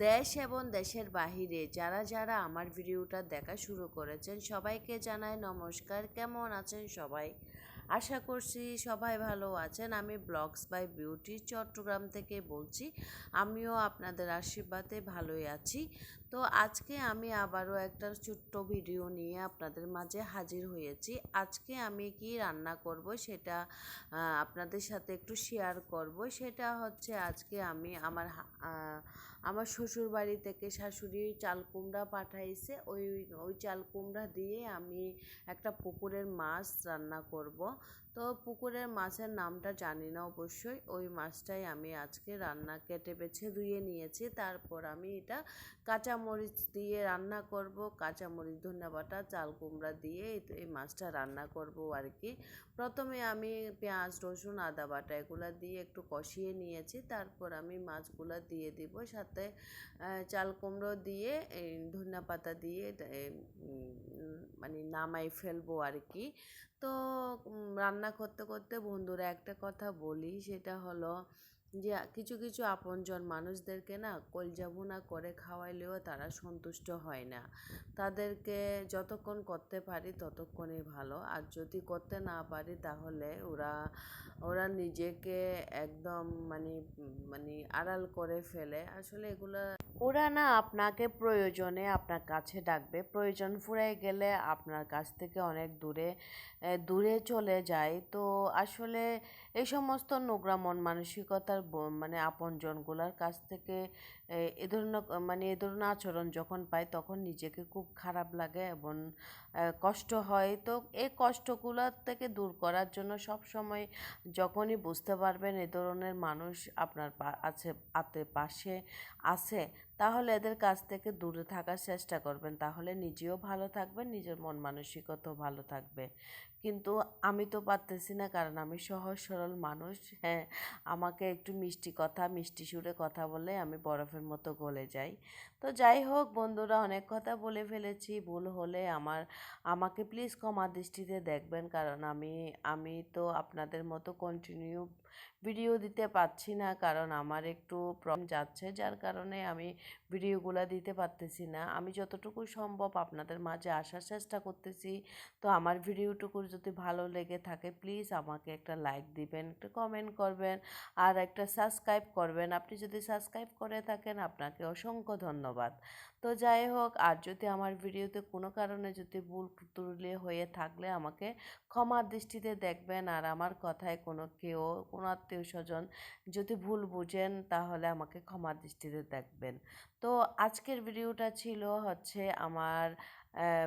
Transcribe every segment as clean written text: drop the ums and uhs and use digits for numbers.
দেশ এবং দেশের বাহিরে যারা যারা আমার ভিডিওটা দেখা শুরু করেছেন সবাইকে জানাই নমস্কার। কেমন আছেন সবাই? আশা করছি সবাই ভালো আছেন। আমি ব্লগস বাই বিউটি চট্টগ্রাম থেকে বলছি। আমিও আপনাদের আশীর্বাদে ভালোই আছি। তো আজকে আমি আবারও একটা ছোট্ট ভিডিও নিয়ে আপনাদের মাঝে হাজির হয়েছি। আজকে আমি কি রান্না করব সেটা আপনাদের সাথে একটু শেয়ার করব। সেটা হচ্ছে আজকে আমি আমার শ্বশুর বাড়ি থেকে শাশুড়ি চাল কুমড়া পাঠাইছে। ওই চাল কুমড়া দিয়ে আমি একটা পুকুরের মাছ রান্না করব। তো পুকুরের মাছের নামটা জানি না অবশ্যই। ওই মাছটাই আমি আজকে রান্না কেটে বেছে ধুয়ে নিয়েছি। তারপর আমি এটা কাঁচামরিচ দিয়ে রান্না করব। কাঁচামরিচ, ধনেপাতা, চাল কুমড়া দিয়ে এই মাছটা রান্না করব আর কি। প্রথমে আমি পেঁয়াজ, রসুন, আদা বাটা এগুলো দিয়ে একটু কষিয়ে নিয়েছি। তারপর আমি মাছগুলো দিয়ে দিব, সাথে চাল কুমড়ো দিয়ে ধনেপাতা দিয়ে মানে নামাই ফেলবো আর কি। তো রান্না করতে করতে বন্ধুরা একটা কথা বলি, সেটা হলো যে কিছু কিছু আপনজন মানুষদেরকে না কলজা ভুনা করে খাওয়াইলেও তারা সন্তুষ্ট হয় না। তাদেরকে যতক্ষণ করতে পারি ততক্ষণই ভালো, আর যদি করতে না পারি তাহলে ওরা ওরা নিজেকে একদম মানে মানে আড়াল করে ফেলে। আসলে এগুলা ওরা না আপনাকে প্রয়োজনে আপনার কাছে ডাকবে, প্রয়োজন ফুরায় গেলে আপনার কাছ থেকে অনেক দূরে দূরে চলে যায়। তো আসলে এই সমস্ত নোংরা মন মানসিকতার মানে আপনজনগুলোর কাছ থেকে এ ধরনের আচরণ যখন পাই তখন নিজেকে খুব খারাপ লাগে এবং কষ্ট হয়। তো এই কষ্টগুলোর থেকে দূর করার জন্য সব সময় যখনই বুঝতে পারবেন এ ধরনের মানুষ আপনার পাশে আছে, তাহলে এদের কাছ থেকে দূরে থাকার চেষ্টা করবেন। তাহলে নিজেও ভালো থাকবেন, নিজের মন মানসিকতাও ভালো থাকবে। কিন্তু আমি তো পারতেছি না, কারণ আমি সহজ সরল মানুষ। হ্যাঁ, আমাকে একটু মিষ্টি কথা, মিষ্টি সুরে কথা বললে আমি বরফের মতো গলে যাই। তো যাই হোক বন্ধুরা, অনেক কথা বলে ফেলেছি। ভুল হলে আমাকে প্লিজ ক্ষমা দৃষ্টিতে দেখবেন, কারণ আমি তো আপনাদের মতো কন্টিনিউ ভিডিও দিতে পারছি না, কারণ আমার একটু প্রবলেম যাচ্ছে, যার কারণে আমি ভিডিওগুলো দিতে পারতেছি না। আমি যতটুকু সম্ভব আপনাদের মাঝে আসার চেষ্টা করতেছি। তো আমার ভিডিওটুকু যদি ভালো লেগে থাকে প্লিজ আমাকে একটা লাইক দিবেন, একটা কমেন্ট করবেন, আর একটা সাবস্ক্রাইব করবেন। আপনি যদি সাবস্ক্রাইব করে থাকেন আপনাকে অসংখ্য ধন্যবাদ। তো যাই হোক, আর যদি আমার ভিডিওতে কোনো কারণে যদি ভুল ত্রুটি হয়ে থাকলে আমাকে ক্ষমার দৃষ্টিতে দেখবেন। আর আমার কথায় কোনো আত্মীয় স্বজন যদি ভুল বুঝেন তাহলে আমাকে ক্ষমার দৃষ্টিতে দেখবেন। তো আজকের ভিডিওটা ছিল হচ্ছে আমার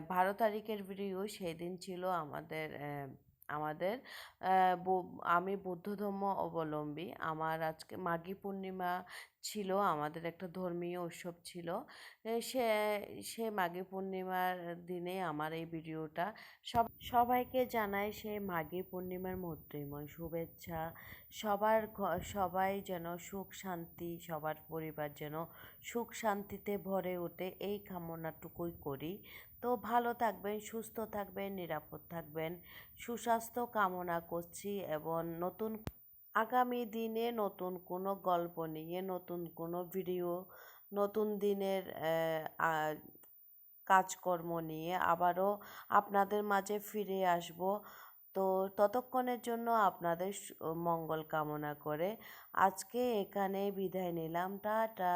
12 তারিখের ভিডিও। সেই দিন ছিল আমাদের আমি বৌদ্ধ ধর্ম অবলম্বী। আমার আজকে মাঘী পূর্ণিমা ছিল, আমাদের একটা ধর্মীয় উৎসব ছিল। এ সে সে মাঘী পূর্ণিমার দিনে আমার এই ভিডিওটা। সবাইকে জানাই সে মাঘী পূর্ণিমার মৈত্রীময় শুভেচ্ছা। সবাই যেন সুখ শান্তি, সবার পরিবার যেন সুখ শান্তিতে ভরে ওঠে, এই কামনাটুকুই করি। তো ভালো থাকবেন, সুস্থ থাকবেন, নিরাপদ থাকবেন, সুস্বাস্থ্য কামনা করছি। এবং আগামী দিনে নতুন কোনো গল্প নিয়ে, নতুন কোনো ভিডিও, নতুন দিনের কাজকর্ম নিয়ে আবারও আপনাদের মাঝে ফিরে আসব। তো ততক্ষণের জন্য আপনাদের মঙ্গল কামনা করে আজকে এখানে বিদায় নিলাম। টাটা।